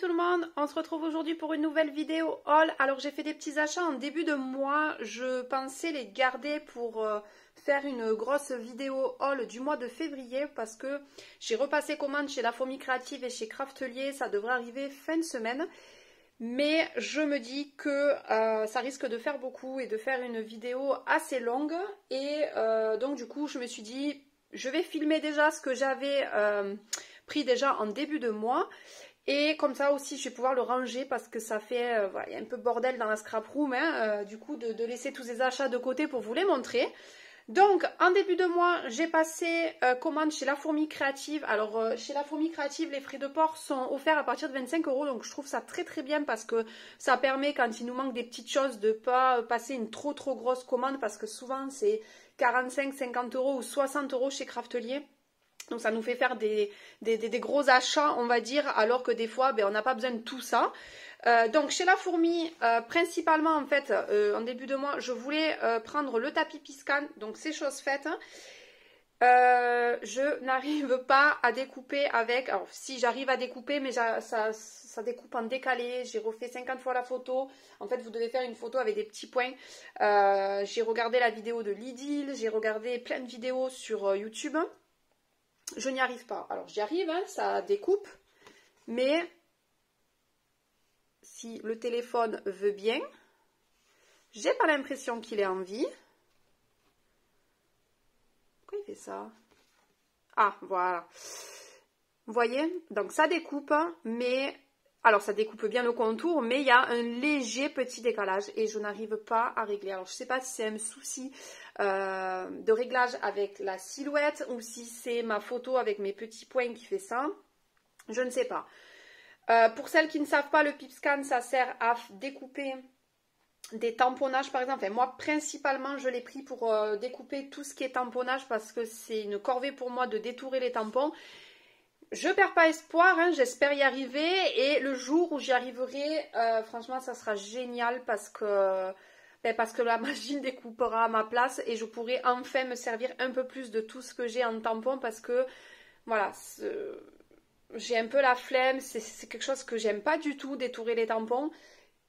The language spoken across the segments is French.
tout le monde, on se retrouve aujourd'hui pour une nouvelle vidéo haul. Alors j'ai fait des petits achats en début de mois, je pensais les garder pour faire une grosse vidéo haul du mois de février parce que j'ai repassé commande chez La Fourmi Créative et chez Craftelier, ça devrait arriver fin de semaine. Mais je me dis que ça risque de faire beaucoup et de faire une vidéo assez longue et donc du coup je me suis dit je vais filmer déjà ce que j'avais pris déjà en début de mois. Et comme ça aussi, je vais pouvoir le ranger parce que ça fait voilà, il y a un peu bordel dans la scrap room. Hein, du coup, de laisser tous ces achats de côté pour vous les montrer. Donc, en début de mois, j'ai passé commande chez La Fourmi Créative. Alors, chez La Fourmi Créative, les frais de port sont offerts à partir de 25 €. Donc, je trouve ça très très bien parce que ça permet, quand il nous manque des petites choses, de ne pas passer une trop grosse commande. Parce que souvent, c'est 45, 50 € ou 60 € chez Craftelier. Donc ça nous fait faire des gros achats, on va dire, alors que des fois, on n'a pas besoin de tout ça. Donc chez La Fourmi, principalement en fait, en début de mois, je voulais prendre le tapis Piscan, donc c'est chose faite. Je n'arrive pas à découper avec, alors si j'arrive à découper, mais ça découpe en décalé, j'ai refait 50 fois la photo. En fait, vous devez faire une photo avec des petits points. J'ai regardé la vidéo de Lidl, j'ai regardé plein de vidéos sur YouTube. Je n'y arrive pas. Alors j'y arrive, hein, ça découpe, mais si le téléphone veut bien, j'ai pas l'impression qu'il ait envie. Pourquoi il fait ça? Ah, voilà. Vous voyez? Donc ça découpe, mais... Alors ça découpe bien le contour, mais il y a un léger petit décalage et je n'arrive pas à régler. Alors je ne sais pas si c'est un souci de réglage avec la silhouette ou si c'est ma photo avec mes petits points qui fait ça. Je ne sais pas. Pour celles qui ne savent pas, le Pipscan, ça sert à découper des tamponnages par exemple. Et moi principalement je l'ai pris pour découper tout ce qui est tamponnage parce que c'est une corvée pour moi de détourer les tampons. Je perds pas espoir, hein, j'espère y arriver et le jour où j'y arriverai, franchement ça sera génial parce que la machine découpera à ma place et je pourrai enfin me servir un peu plus de tout ce que j'ai en tampon parce que voilà, j'ai un peu la flemme, c'est quelque chose que j'aime pas du tout, détourer les tampons.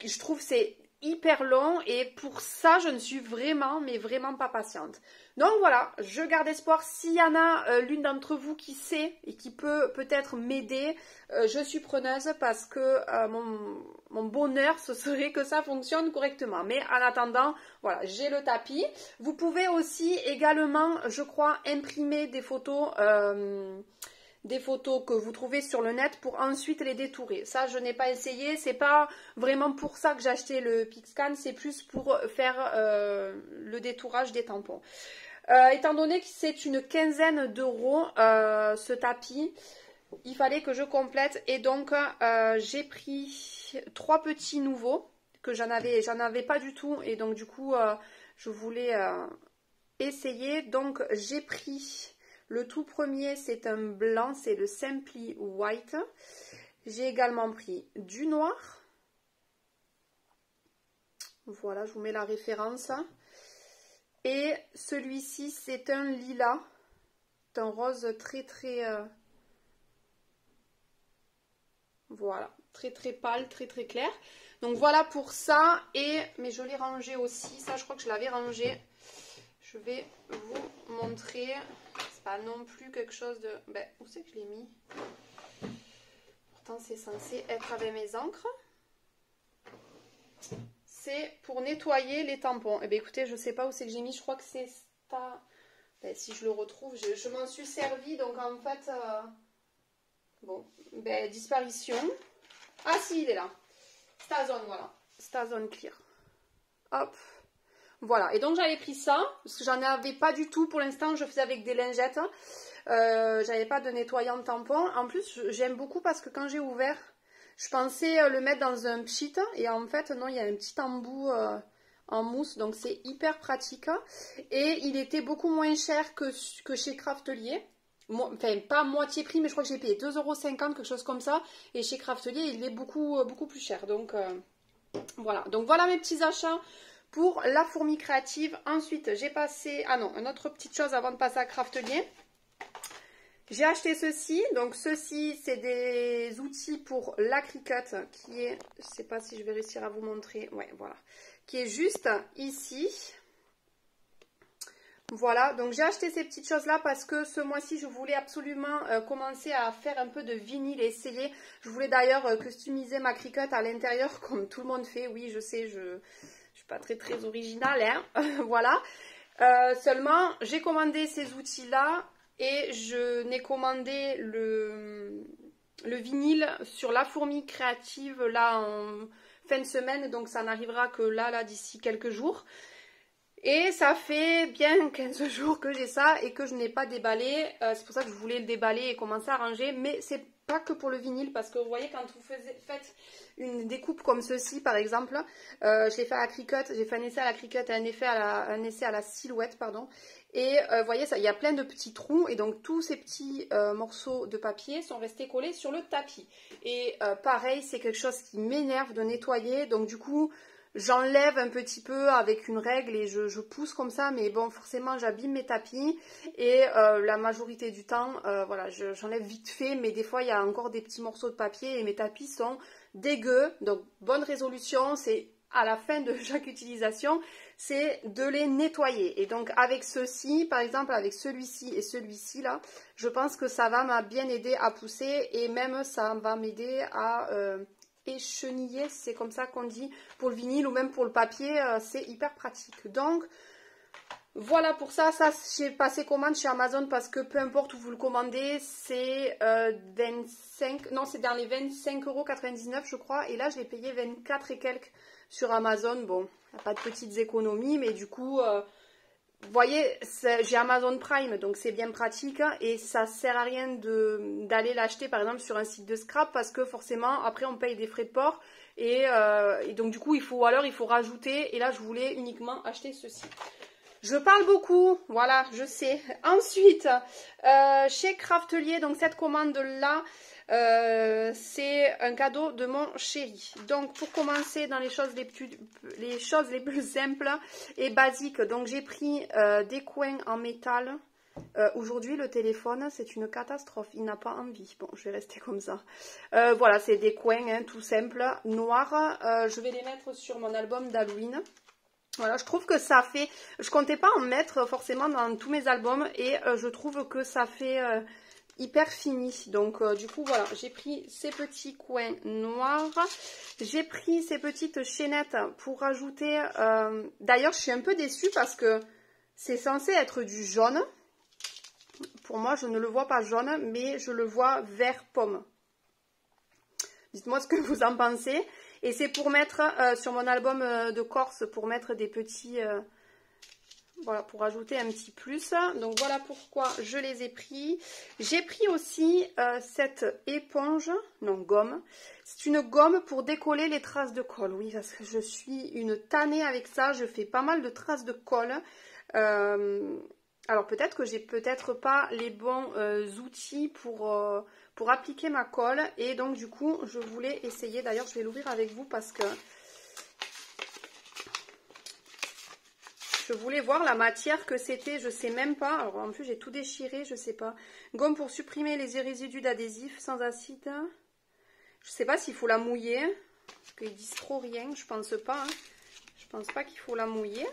Je trouve que c'est hyper long et pour ça je ne suis vraiment mais vraiment pas patiente. Donc voilà, je garde espoir. S'il y en a l'une d'entre vous qui sait et qui peut peut-être m'aider, je suis preneuse parce que mon bonheur ce serait que ça fonctionne correctement. Mais en attendant, voilà, j'ai le tapis. Vous pouvez aussi également, je crois, imprimer des photos que vous trouvez sur le net pour ensuite les détourer. Ça, je n'ai pas essayé. C'est pas vraiment pour ça que j'ai acheté le Pixcan. C'est plus pour faire le détourage des tampons. Étant donné que c'est une quinzaine d'euros ce tapis, il fallait que je complète. Et donc, j'ai pris 3 petits nouveaux que j'en avais pas du tout. Et donc, du coup, je voulais essayer. Donc, j'ai pris... Le tout premier, c'est un blanc, c'est le Simply White. J'ai également pris du noir. Voilà, je vous mets la référence. Et celui-ci, c'est un lilas. C'est un rose très... Voilà, très pâle, très clair. Donc voilà pour ça. Mais je l'ai rangé aussi. Ça, je crois que je l'avais rangé. Je vais vous montrer... C'est pas non plus quelque chose de... où c'est que je l'ai mis? Pourtant, c'est censé être avec mes encres. C'est pour nettoyer les tampons. Écoutez, je sais pas où c'est que j'ai mis. Je crois que c'est ça. Si je le retrouve, je m'en suis servi. Donc, en fait... disparition. Ah, si, il est là. Stazone, voilà. Stazone Clear. Hop. Voilà, et donc j'avais pris ça, parce que j'en avais pas du tout pour l'instant, je faisais avec des lingettes, j'avais pas de nettoyant tampon. En plus, j'aime beaucoup parce que quand j'ai ouvert, je pensais le mettre dans un pchit, et en fait, non, il y a un petit embout en mousse, donc c'est hyper pratique. Et il était beaucoup moins cher que chez Craftelier. Enfin, pas moitié prix, mais je crois que j'ai payé 2,50 €, quelque chose comme ça. Et chez Craftelier, il est beaucoup plus cher. Donc, voilà. Donc, voilà mes petits achats pour La Fourmi Créative. Ensuite, j'ai passé... Ah non, une autre petite chose avant de passer à Craftelier. J'ai acheté ceci, donc ceci c'est des outils pour la Cricut qui est, je sais pas si je vais réussir à vous montrer, ouais voilà, qui est juste ici. Voilà, donc j'ai acheté ces petites choses là parce que ce mois-ci je voulais absolument commencer à faire un peu de vinyle et essayer. Je voulais d'ailleurs customiser ma Cricut à l'intérieur comme tout le monde fait, oui je sais, je suis pas très originale, hein. Voilà. Seulement j'ai commandé ces outils là. Et je n'ai commandé le vinyle sur La Fourmi Créative là en fin de semaine. Donc ça n'arrivera que là d'ici quelques jours. Et ça fait bien 15 jours que j'ai ça et que je n'ai pas déballé. C'est pour ça que je voulais le déballer et commencer à ranger. Mais c'est pas que pour le vinyle parce que vous voyez quand vous faites une découpe comme ceci par exemple, je l'ai fait à la Cricut, j'ai fait un essai à la Cricut et un essai à la silhouette pardon. Et vous voyez ça, il y a plein de petits trous et donc tous ces petits morceaux de papier sont restés collés sur le tapis. Et pareil, c'est quelque chose qui m'énerve de nettoyer, donc du coup j'enlève un petit peu avec une règle et je pousse comme ça, mais bon forcément j'abîme mes tapis et la majorité du temps voilà, j'enlève vite fait, mais des fois il y a encore des petits morceaux de papier et mes tapis sont dégueux. Donc bonne résolution, c'est à la fin de chaque utilisation, c'est de les nettoyer. Et donc avec ceux-ci, par exemple avec celui-ci et celui-ci là, je pense que ça va m'a bien aider à pousser et même ça va m'aider à écheniller, c'est comme ça qu'on dit pour le vinyle ou même pour le papier, c'est hyper pratique. Donc voilà pour ça, j'ai passé commande chez Amazon parce que peu importe où vous le commandez, c'est 25, non c'est dans les 25,99 € je crois, et là je l'ai payé 24 et quelques sur Amazon. Bon, il n'y a pas de petites économies, mais du coup vous voyez, j'ai Amazon Prime, donc c'est bien pratique et ça sert à rien d'aller l'acheter par exemple sur un site de scrap parce que forcément après on paye des frais de port et donc du coup il faut rajouter, et là je voulais uniquement acheter ceci. Je parle beaucoup, voilà, je sais. Ensuite, chez Craftelier, donc cette commande-là, c'est un cadeau de mon chéri. Donc pour commencer dans les choses les plus simples et basiques, donc j'ai pris des coins en métal. Aujourd'hui le téléphone c'est une catastrophe, il n'a pas envie. Bon, je vais rester comme ça. Voilà, c'est des coins hein, tout simples, noirs. Je vais les mettre sur mon album d'Halloween. Voilà, je trouve que ça fait, je comptais pas en mettre forcément dans tous mes albums et je trouve que ça fait hyper fini. Donc du coup voilà, j'ai pris ces petits coins noirs, j'ai pris ces petites chaînettes pour rajouter, d'ailleurs je suis un peu déçue parce que c'est censé être du jaune. Pour moi je ne le vois pas jaune mais je le vois vert pomme. Dites-moi ce que vous en pensez. Et c'est pour mettre sur mon album de Corse, pour mettre des petits... voilà, pour ajouter un petit plus. Donc voilà pourquoi je les ai pris. J'ai pris aussi cette éponge, non gomme. C'est une gomme pour décoller les traces de colle. Oui, parce que je suis une tannée avec ça. Je fais pas mal de traces de colle. Alors peut-être que j'ai peut-être pas les bons outils pour appliquer ma colle. Et donc du coup je voulais essayer. D'ailleurs je vais l'ouvrir avec vous parce que je voulais voir la matière que c'était. Je sais même pas. Alors en plus j'ai tout déchiré, je sais pas. Gomme pour supprimer les résidus d'adhésif sans acide. Je sais pas s'il faut la mouiller. Parce qu'ils disent trop rien. Je pense pas. Hein. Je pense pas qu'il faut la mouiller.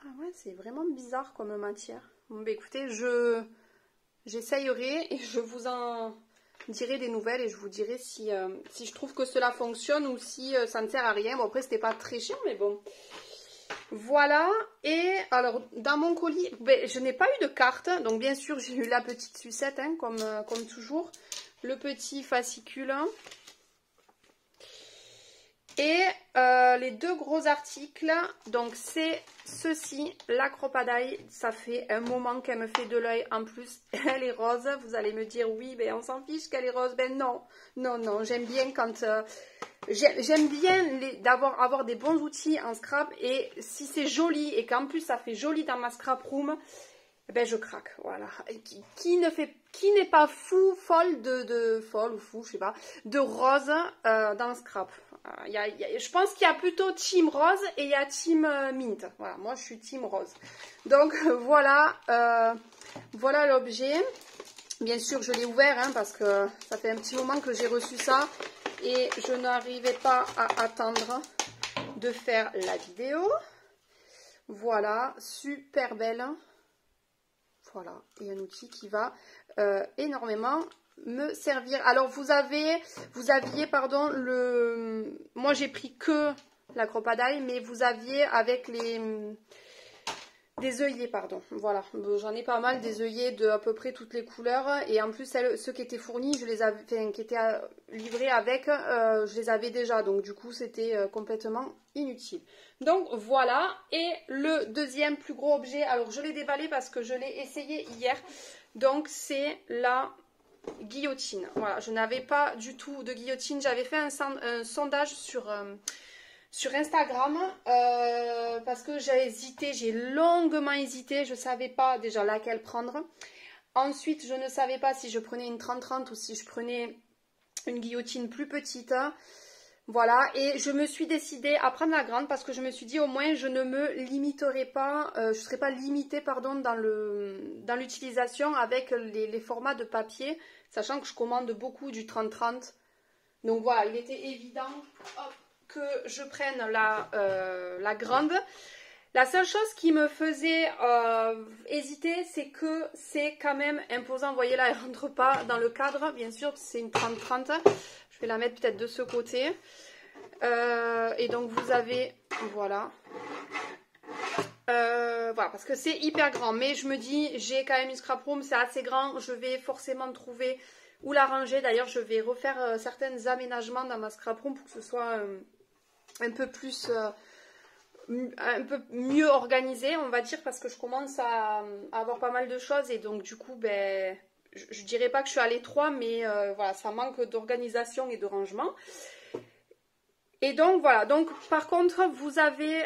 Ah ouais, c'est vraiment bizarre comme matière. Bon, bah écoutez, j'essayerai et je vous en dirai des nouvelles et je vous dirai si je trouve que cela fonctionne ou si ça ne sert à rien. Bon, après, c'était pas très cher, mais bon. Voilà. Et alors, dans mon colis, ben, je n'ai pas eu de carte. Donc, bien sûr, j'ai eu la petite sucette, hein, comme toujours. Le petit fascicule. Et les deux gros articles, donc c'est ceci, la Crop-A-Dye, ça fait un moment qu'elle me fait de l'œil, en plus elle est rose, vous allez me dire oui, ben on s'en fiche qu'elle est rose, ben non, j'aime bien quand, j'aime bien avoir des bons outils en scrap et si c'est joli et qu'en plus ça fait joli dans ma scrap room, ben je craque, voilà. Qui n'est pas folle folle ou fou, je sais pas, de rose dans le scrap. Je pense qu'il y a plutôt team rose et il y a team mint. Voilà, moi je suis team rose. Donc voilà Voilà l'objet. Bien sûr, je l'ai ouvert hein, parce que ça fait un petit moment que j'ai reçu ça et je n'arrivais pas à attendre de faire la vidéo. Voilà, super belle. Voilà, et un outil qui va énormément me servir. Alors vous aviez pardon moi j'ai pris que la crocodile, mais vous aviez avec des œillets, pardon, voilà, j'en ai pas mal, des œillets de à peu près toutes les couleurs, et en plus ceux qui étaient fournis, je les avais, enfin, qui étaient livrés avec, je les avais déjà, donc du coup c'était complètement inutile. Donc voilà, et le deuxième plus gros objet, alors je l'ai déballé parce que je l'ai essayé hier, donc c'est la guillotine. Voilà, je n'avais pas du tout de guillotine, j'avais fait un sondage sur Instagram parce que j'ai longuement hésité, je ne savais pas déjà laquelle prendre. Ensuite, je ne savais pas si je prenais une 30-30 ou si je prenais une guillotine plus petite. Voilà, et je me suis décidée à prendre la grande parce que je me suis dit au moins je ne me limiterai pas, je ne serai pas limitée pardon, dans l'utilisation avec les formats de papier, sachant que je commande beaucoup du 30-30. Donc voilà, il était évident que je prenne la grande. La seule chose qui me faisait hésiter, c'est que c'est quand même imposant. Vous voyez là, elle ne rentre pas dans le cadre. Bien sûr, c'est une 30-30. Je vais la mettre peut-être de ce côté. Et donc, vous avez... Voilà. Voilà, parce que c'est hyper grand. Mais je me dis, j'ai quand même une scrap room, c'est assez grand. Je vais forcément trouver où la ranger. D'ailleurs, je vais refaire certains aménagements dans ma scrap room pour que ce soit un peu plus... un peu mieux organisé, on va dire, parce que je commence à avoir pas mal de choses et donc du coup ben je dirais pas que je suis à l'étroit, mais voilà, ça manque d'organisation et de rangement. Et donc voilà, donc par contre vous avez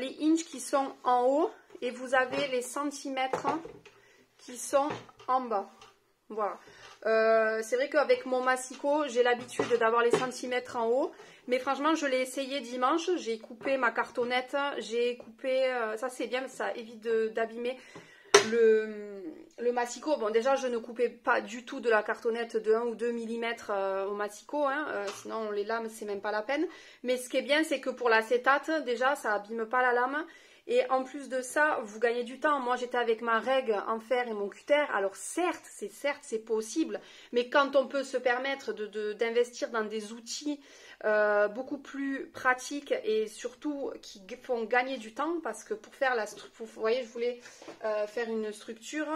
les inches qui sont en haut et vous avez les centimètres qui sont en bas. Voilà. C'est vrai qu'avec mon massicot, j'ai l'habitude d'avoir les centimètres en haut. Mais franchement, je l'ai essayé dimanche. J'ai coupé ma cartonnette. J'ai coupé... ça, c'est bien, ça évite d'abîmer le massicot. Bon, déjà, je ne coupais pas du tout de la cartonnette de 1 ou 2 mm au massicot. Hein. Sinon, les lames, c'est même pas la peine. Mais ce qui est bien, c'est que pour l'acétate, déjà, ça abîme pas la lame. Et en plus de ça, vous gagnez du temps. Moi, j'étais avec ma règle en fer et mon cutter. Alors certes, c'est possible. Mais quand on peut se permettre d'investir dans des outils beaucoup plus pratiques et surtout qui font gagner du temps, parce que pour faire vous voyez, je voulais faire une structure.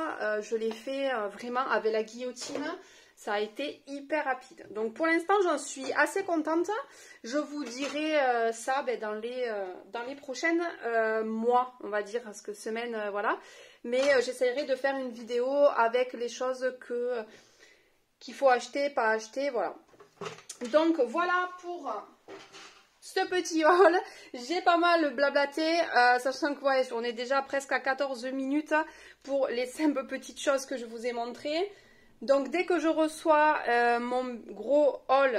Je l'ai fait vraiment avec la guillotine. Ça a été hyper rapide. Donc pour l'instant, j'en suis assez contente. Je vous dirai ça dans les prochaines mois, on va dire, parce que semaines, voilà. Mais j'essaierai de faire une vidéo avec les choses qu'il faut acheter, pas acheter, voilà. Donc voilà pour ce petit haul. J'ai pas mal blablaté, sachant que ouais, on est déjà presque à 14 minutes pour les simples petites choses que je vous ai montrées. Donc dès que je reçois mon gros haul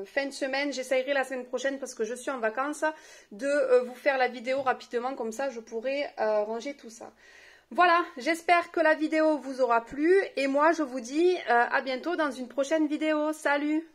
fin de semaine, j'essayerai la semaine prochaine parce que je suis en vacances de vous faire la vidéo rapidement, comme ça je pourrai ranger tout ça. Voilà, j'espère que la vidéo vous aura plu et moi je vous dis à bientôt dans une prochaine vidéo. Salut!